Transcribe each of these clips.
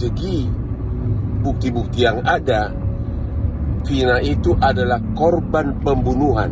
segi bukti-bukti yang ada, Vina itu adalah korban pembunuhan,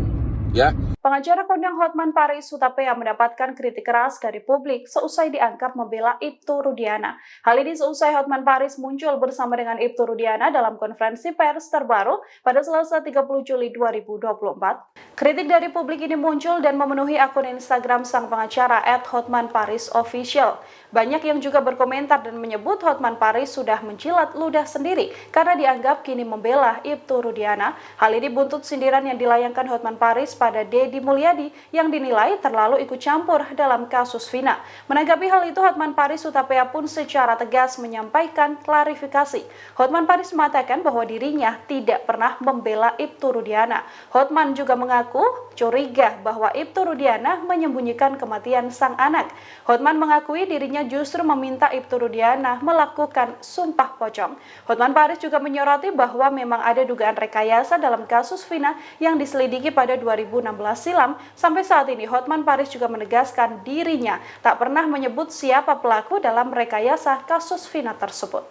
ya. Pengacara kondang Hotman Paris Hutapea mendapatkan kritik keras dari publik seusai dianggap membela Ibtu Rudiana. Hal ini seusai Hotman Paris muncul bersama dengan Ibtu Rudiana dalam konferensi pers terbaru pada Selasa 30 Juli 2024. Kritik dari publik ini muncul dan memenuhi akun Instagram sang pengacara @hotmanparisofficial. Banyak yang juga berkomentar dan menyebut Hotman Paris sudah menjilat ludah sendiri karena dianggap kini membela Ibtu Rudiana. Hal ini buntut sindiran yang dilayangkan Hotman Paris pada Deddy Mulyadi yang dinilai terlalu ikut campur dalam kasus Vina. Menanggapi hal itu, Hotman Paris Hutapea pun secara tegas menyampaikan klarifikasi. Hotman Paris mengatakan bahwa dirinya tidak pernah membela Ibtu Rudiana. Hotman juga mengaku curiga bahwa Ibtu Rudiana menyembunyikan kematian sang anak. Hotman mengakui dirinya justru meminta Ibtu Rudiana melakukan sumpah pocong. Hotman Paris juga menyoroti bahwa memang ada dugaan rekayasa dalam kasus Vina yang diselidiki pada 2016 silam. Sampai saat ini Hotman Paris juga menegaskan dirinya tak pernah menyebut siapa pelaku dalam rekayasa kasus Vina tersebut.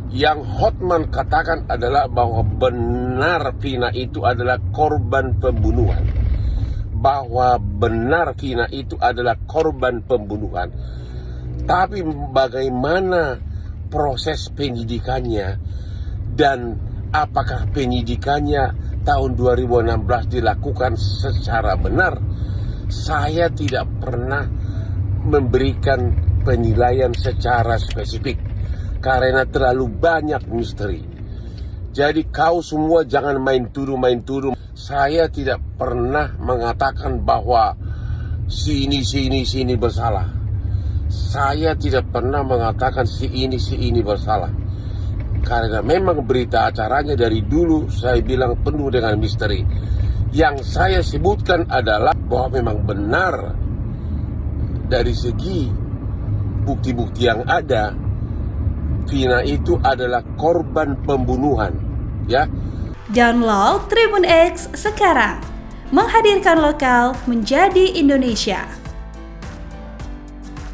Yang Hotman katakan adalah bahwa benar Vina itu adalah korban pembunuhan. Bahwa benar Vina itu adalah korban pembunuhan. Tapi bagaimana proses penyidikannya dan apakah penyidikannya tahun 2016 dilakukan secara benar, saya tidak pernah memberikan penilaian secara spesifik karena terlalu banyak misteri. Jadi kau semua jangan main tuduh. Saya tidak pernah mengatakan bahwa si ini bersalah. Saya tidak pernah mengatakan si ini bersalah. Karena memang berita acaranya dari dulu saya bilang penuh dengan misteri. Yang saya sebutkan adalah bahwa memang benar dari segi bukti-bukti yang ada, Vina itu adalah korban pembunuhan, ya. Download Tribun X sekarang, menghadirkan lokal menjadi Indonesia.